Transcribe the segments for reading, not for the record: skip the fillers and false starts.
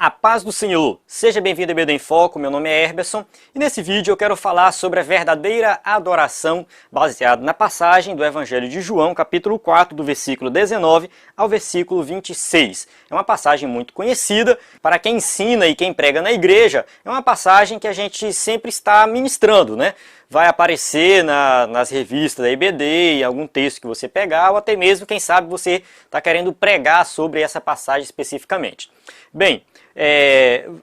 A paz do Senhor! Seja bem-vindo ao EBD em Foco, meu nome é Herberson e nesse vídeo eu quero falar sobre a verdadeira adoração baseada na passagem do Evangelho de João, capítulo 4, do versículo 19 ao versículo 26. É uma passagem muito conhecida, para quem ensina e quem prega na igreja, é uma passagem que a gente sempre está ministrando, né? Vai aparecer nas revistas da EBD, em algum texto que você pegar, ou até mesmo, quem sabe, você está querendo pregar sobre essa passagem especificamente. Bem,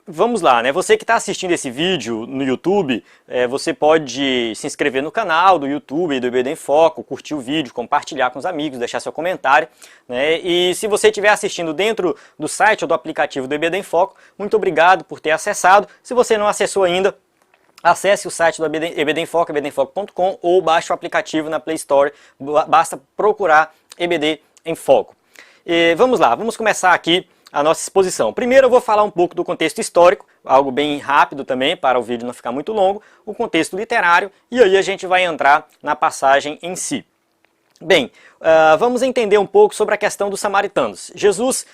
vamos lá, né? Você que está assistindo esse vídeo no YouTube, você pode se inscrever no canal do YouTube do EBD em Foco, curtir o vídeo, compartilhar com os amigos, deixar seu comentário, né? E se você estiver assistindo dentro do site ou do aplicativo do EBD em Foco, muito obrigado por ter acessado. Se você não acessou ainda, acesse o site do EBD em Foco, ebdenfoco.com, ou baixe o aplicativo na Play Store, basta procurar EBD em Foco. Vamos lá, vamos começar aqui a nossa exposição. Primeiro eu vou falar um pouco do contexto histórico, algo bem rápido também, para o vídeo não ficar muito longo, o contexto literário, e aí a gente vai entrar na passagem em si. Bem, vamos entender um pouco sobre a questão dos samaritanos. Jesus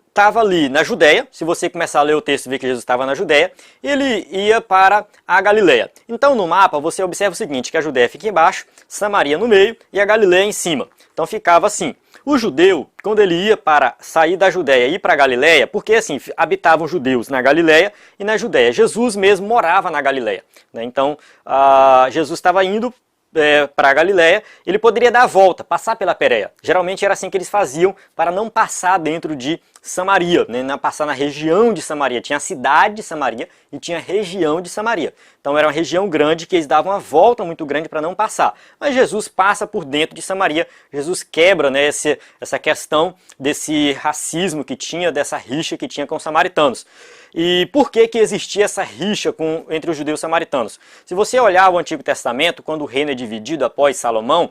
estava ali na Judéia, se você começar a ler o texto e ver que Jesus estava na Judéia, ele ia para a Galileia. Então no mapa você observa o seguinte, que a Judéia fica embaixo, Samaria no meio e a Galileia em cima. Então ficava assim. O judeu, quando ele ia para sair da Judéia e ir para a Galileia, porque assim, habitavam judeus na Galileia e na Judéia. Jesus mesmo morava na Galileia, né? Então Jesus estava indo para a Galileia, ele poderia dar a volta, passar pela Pérea. Geralmente era assim que eles faziam para não passar dentro de Samaria, né? Não passar na região de Samaria. Tinha a cidade de Samaria e tinha a região de Samaria. Então era uma região grande que eles davam uma volta muito grande para não passar. Mas Jesus passa por dentro de Samaria. Jesus quebra, né, essa questão desse racismo que tinha, dessa rixa que tinha com os samaritanos. E por que existia essa rixa entre os judeus e os samaritanos? Se você olhar o Antigo Testamento, quando o reino é dividido após Salomão,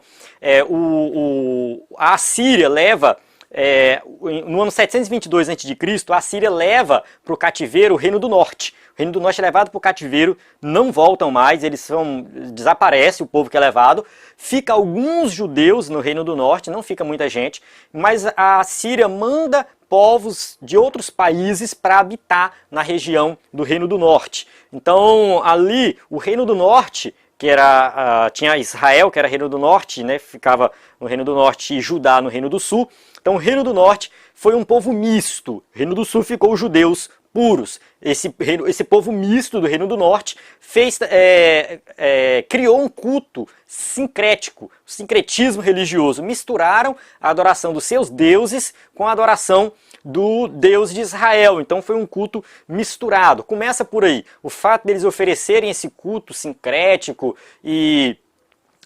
a Assíria leva, no ano 722 a.C., a Assíria leva para o cativeiro o Reino do Norte. O Reino do Norte é levado para o cativeiro, não voltam mais, desaparece o povo que é levado. Fica alguns judeus no Reino do Norte, não fica muita gente, mas a Assíria manda povos de outros países para habitar na região do Reino do Norte. Então ali o Reino do Norte, que tinha Israel, que era Reino do Norte, né, ficava no Reino do Norte, e Judá no Reino do Sul. Então o Reino do Norte foi um povo misto, o Reino do Sul ficou os judeus puros. Esse povo misto do Reino do Norte criou um culto sincrético, sincretismo religioso. Misturaram a adoração dos seus deuses com a adoração do Deus de Israel. Então foi um culto misturado. Começa por aí. O fato deles oferecerem esse culto sincrético e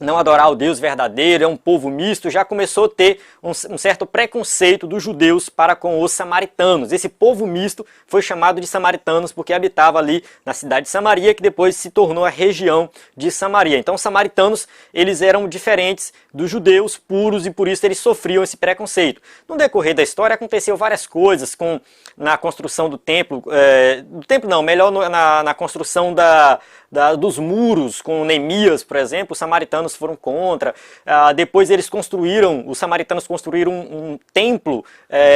não adorar o Deus verdadeiro, é um povo misto, já começou a ter um certo preconceito dos judeus para com os samaritanos. Esse povo misto foi chamado de samaritanos porque habitava ali na cidade de Samaria, que depois se tornou a região de Samaria. Então os samaritanos, eles eram diferentes dos judeus puros e por isso eles sofriam esse preconceito. No decorrer da história aconteceu várias coisas na construção do templo, na construção dos muros, com Neemias, por exemplo, os samaritanos foram contra. Depois os samaritanos construíram um templo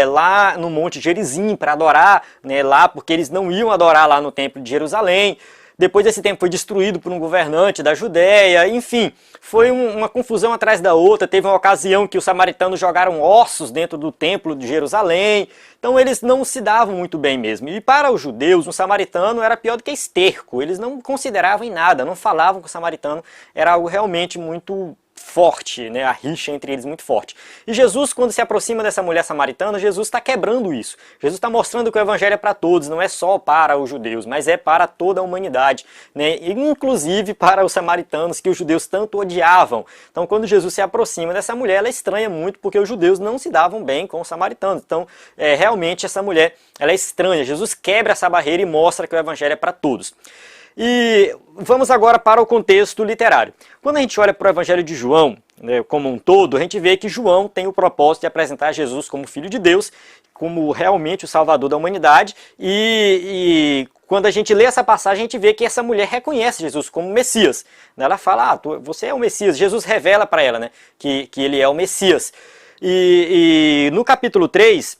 lá no Monte Gerizim para adorar, né, lá, porque eles não iam adorar lá no templo de Jerusalém. Depois esse templo foi destruído por um governante da Judéia, enfim, foi uma confusão atrás da outra. Teve uma ocasião que os samaritanos jogaram ossos dentro do templo de Jerusalém, então eles não se davam muito bem mesmo. E para os judeus, um samaritano era pior do que esterco, eles não consideravam em nada, não falavam que o samaritano era algo realmente muito forte, né? A rixa entre eles muito forte. E Jesus, quando se aproxima dessa mulher samaritana, Jesus está quebrando isso. Jesus está mostrando que o evangelho é para todos, não é só para os judeus, mas é para toda a humanidade, né? Inclusive para os samaritanos, que os judeus tanto odiavam. Então quando Jesus se aproxima dessa mulher, ela estranha muito, porque os judeus não se davam bem com os samaritanos. Então realmente essa mulher, ela é estranha. Jesus quebra essa barreira e mostra que o evangelho é para todos. E vamos agora para o contexto literário. Quando a gente olha para o Evangelho de João, né, como um todo, a gente vê que João tem o propósito de apresentar Jesus como Filho de Deus, como realmente o Salvador da humanidade, e quando a gente lê essa passagem, a gente vê que essa mulher reconhece Jesus como Messias. Ela fala, você é o Messias. Jesus revela para ela, né, que ele é o Messias. E no capítulo 3,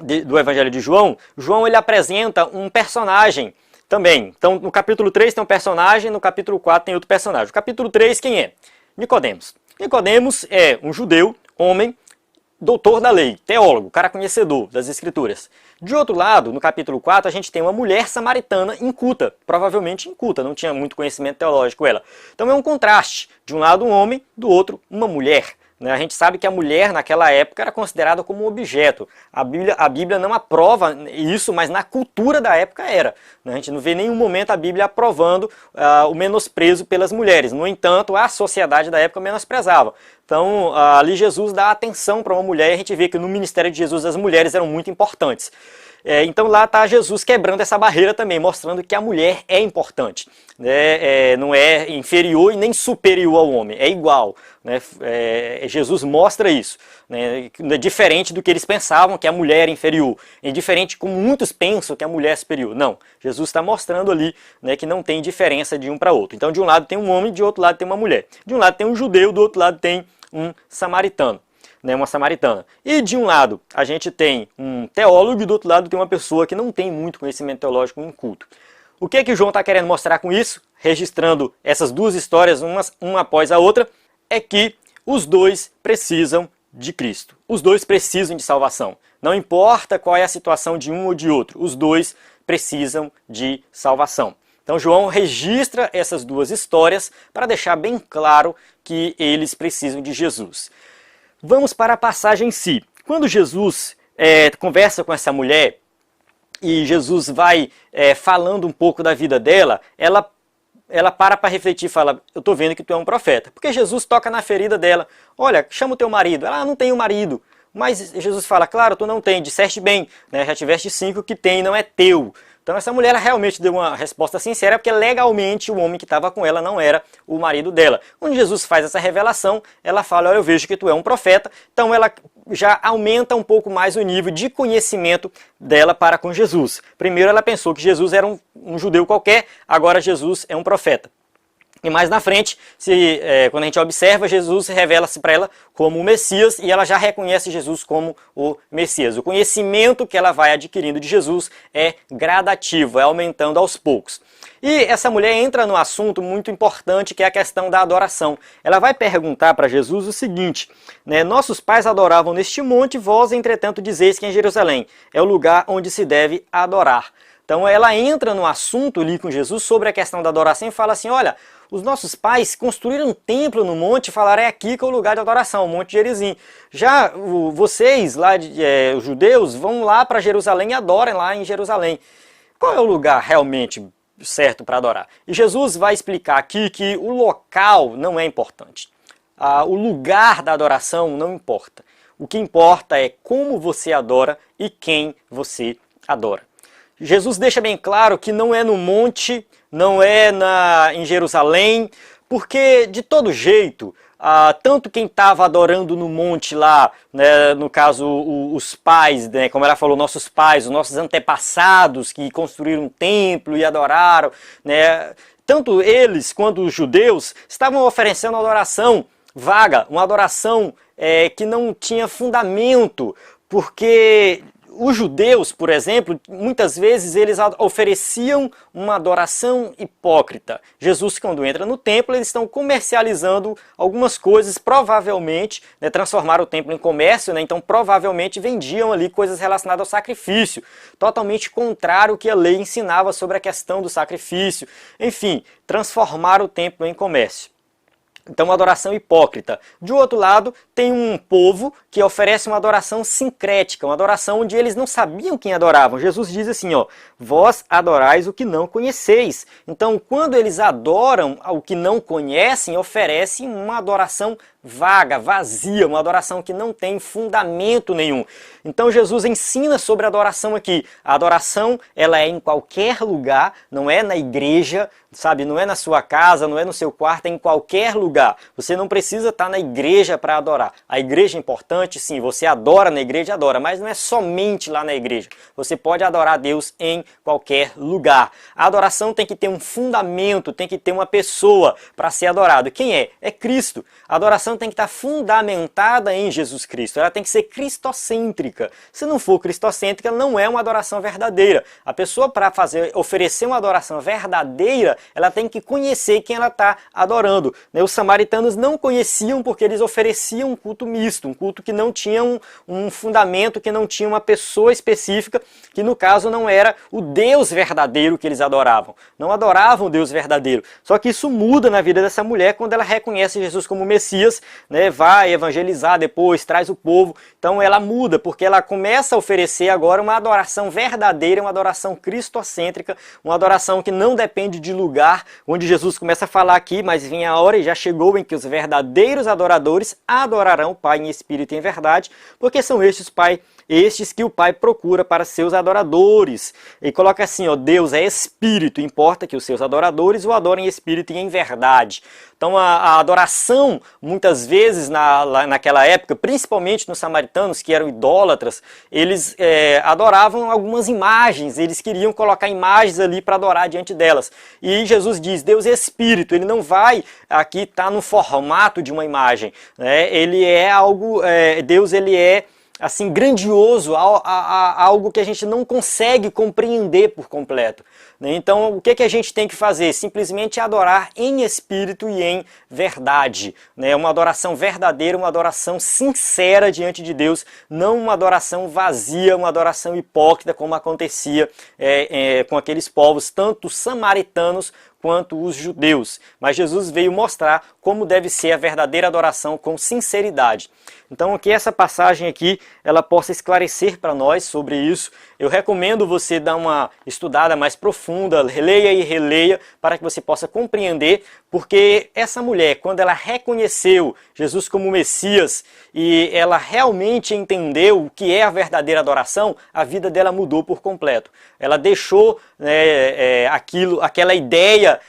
do Evangelho de João, João ele apresenta um personagem também. Então, no capítulo 3 tem um personagem, no capítulo 4 tem outro personagem. O capítulo 3, quem é? Nicodemos. Nicodemos é um judeu, homem, doutor da lei, teólogo, cara conhecedor das escrituras. De outro lado, no capítulo 4, a gente tem uma mulher samaritana inculta, provavelmente inculta, não tinha muito conhecimento teológico ela. Então é um contraste, de um lado um homem, do outro uma mulher. A gente sabe que a mulher naquela época era considerada como um objeto. A Bíblia não aprova isso, mas na cultura da época era. A gente não vê em nenhum momento a Bíblia aprovando o menosprezo pelas mulheres. No entanto, a sociedade da época menosprezava. Então, ali Jesus dá atenção para uma mulher e a gente vê que no ministério de Jesus as mulheres eram muito importantes. Então lá está Jesus quebrando essa barreira também, mostrando que a mulher é importante. Não é inferior e nem superior ao homem, é igual. Jesus mostra isso. É diferente do que eles pensavam que a mulher é inferior. É diferente como muitos pensam que a mulher é superior. Não, Jesus está mostrando ali que não tem diferença de um para outro. Então de um lado tem um homem, de outro lado tem uma mulher. De um lado tem um judeu, do outro lado tem um samaritano. Uma samaritana. E de um lado a gente tem um teólogo e do outro lado tem uma pessoa que não tem muito conhecimento teológico inculto. O que João está querendo mostrar com isso, registrando essas duas histórias uma após a outra, é que os dois precisam de Cristo. Os dois precisam de salvação. Não importa qual é a situação de um ou de outro, os dois precisam de salvação. Então João registra essas duas histórias para deixar bem claro que eles precisam de Jesus. Vamos para a passagem em si. Quando Jesus conversa com essa mulher e Jesus vai falando um pouco da vida dela, ela para refletir e fala, eu estou vendo que tu é um profeta. Porque Jesus toca na ferida dela, olha, chama o teu marido. Ela não tem um marido. Mas Jesus fala, claro, tu não tem, disseste bem, já tiveste 5, que tem não é teu. Então essa mulher realmente deu uma resposta sincera, porque legalmente o homem que estava com ela não era o marido dela. Quando Jesus faz essa revelação, ela fala, olha, eu vejo que tu é um profeta. Então ela já aumenta um pouco mais o nível de conhecimento dela para com Jesus. Primeiro ela pensou que Jesus era um judeu qualquer, agora Jesus é um profeta. E mais na frente, quando a gente observa, Jesus revela-se para ela como o Messias e ela já reconhece Jesus como o Messias. O conhecimento que ela vai adquirindo de Jesus é gradativo, é aumentando aos poucos. E essa mulher entra num assunto muito importante que é a questão da adoração. Ela vai perguntar para Jesus o seguinte, nossos pais adoravam neste monte, vós entretanto dizeis que em Jerusalém é o lugar onde se deve adorar. Então ela entra no assunto ali com Jesus sobre a questão da adoração e fala assim, olha, os nossos pais construíram um templo no monte e falaram, é aqui que é o lugar de adoração, o Monte Gerizim. Já vocês, lá os judeus, vão lá para Jerusalém e adorem lá em Jerusalém. Qual é o lugar realmente certo para adorar? E Jesus vai explicar aqui que o local não é importante. O lugar da adoração não importa. O que importa é como você adora e quem você adora. Jesus deixa bem claro que não é no monte, não é em Jerusalém, porque de todo jeito, tanto quem estava adorando no monte lá, no caso os pais, como ela falou, nossos pais, os nossos antepassados que construíram um templo e adoraram, tanto eles quanto os judeus estavam oferecendo adoração vaga, uma adoração que não tinha fundamento, porque os judeus, por exemplo, muitas vezes eles ofereciam uma adoração hipócrita. Jesus, quando entra no templo, eles estão comercializando algumas coisas, provavelmente, transformaram o templo em comércio, então provavelmente vendiam ali coisas relacionadas ao sacrifício, totalmente contrário ao que a lei ensinava sobre a questão do sacrifício. Enfim, transformaram o templo em comércio. Então, uma adoração hipócrita. De outro lado, tem um povo que oferece uma adoração sincrética, uma adoração onde eles não sabiam quem adoravam. Jesus diz assim, vós adorais o que não conheceis. Então, quando eles adoram o que não conhecem, oferecem uma adoração vaga, vazia, uma adoração que não tem fundamento nenhum. Então Jesus ensina sobre a adoração aqui. A adoração, ela é em qualquer lugar, não é na igreja, sabe? Não é na sua casa, não é no seu quarto, é em qualquer lugar. Você não precisa estar na igreja para adorar. A igreja é importante, sim, você adora na igreja, adora, mas não é somente lá na igreja. Você pode adorar a Deus em qualquer lugar. A adoração tem que ter um fundamento, tem que ter uma pessoa para ser adorado. Quem é? É Cristo. A adoração adoração tem que estar fundamentada em Jesus Cristo, ela tem que ser cristocêntrica. Se não for cristocêntrica, não é uma adoração verdadeira. A pessoa, para oferecer uma adoração verdadeira, ela tem que conhecer quem ela está adorando. Os samaritanos não conheciam porque eles ofereciam um culto misto, um culto que não tinha um fundamento, que não tinha uma pessoa específica, que no caso não era o Deus verdadeiro que eles adoravam. Não adoravam o Deus verdadeiro. Só que isso muda na vida dessa mulher quando ela reconhece Jesus como Messias, né, vai evangelizar depois, traz o povo. Então ela muda, porque ela começa a oferecer agora uma adoração verdadeira, uma adoração cristocêntrica, uma adoração que não depende de lugar, onde Jesus começa a falar aqui, mas vem a hora e já chegou em que os verdadeiros adoradores adorarão o Pai em espírito e em verdade, porque são estes que o Pai procura para seus adoradores. E coloca assim, ó, Deus é espírito, importa que os seus adoradores o adorem em espírito e em verdade. Então a adoração, muitas vezes naquela época, principalmente nos samaritanos, que eram idólatras, eles adoravam algumas imagens, eles queriam colocar imagens ali para adorar diante delas. E Jesus diz, Deus é espírito, ele não vai aqui estar no formato de uma imagem, né? Ele é algo, Deus ele é assim, grandioso, algo que a gente não consegue compreender por completo. Então, o que a gente tem que fazer? Simplesmente adorar em espírito e em verdade. Uma adoração verdadeira, uma adoração sincera diante de Deus, não uma adoração vazia, uma adoração hipócrita, como acontecia com aqueles povos, tanto os samaritanos quanto os judeus. Mas Jesus veio mostrar como deve ser a verdadeira adoração com sinceridade. Então que essa passagem aqui ela possa esclarecer para nós sobre isso. Eu recomendo você dar uma estudada mais profunda, leia e releia, para que você possa compreender, porque essa mulher, quando ela reconheceu Jesus como Messias e ela realmente entendeu o que é a verdadeira adoração, a vida dela mudou por completo. Ela deixou aquela ideia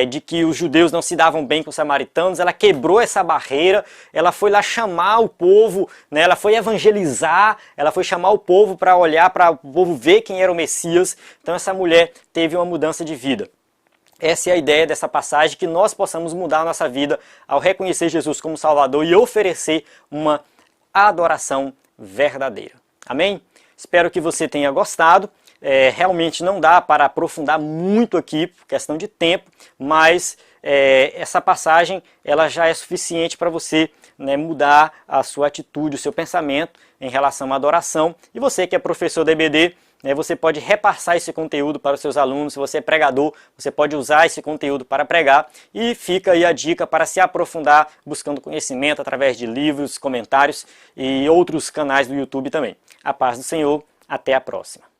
de que os judeus não se davam bem com os samaritanos, ela quebrou essa barreira, ela foi lá chamar o povo, ela foi evangelizar, ela foi chamar o povo para olhar, para o povo ver quem era o Messias. Então essa mulher teve uma mudança de vida. Essa é a ideia dessa passagem, que nós possamos mudar a nossa vida ao reconhecer Jesus como Salvador e oferecer uma adoração verdadeira. Amém? Espero que você tenha gostado. Realmente não dá para aprofundar muito aqui, por questão de tempo, mas essa passagem ela já é suficiente para você mudar a sua atitude, o seu pensamento em relação à adoração. E você que é professor da EBD, você pode repassar esse conteúdo para os seus alunos. Se você é pregador, você pode usar esse conteúdo para pregar. E fica aí a dica para se aprofundar, buscando conhecimento através de livros, comentários e outros canais do YouTube também. A paz do Senhor, até a próxima.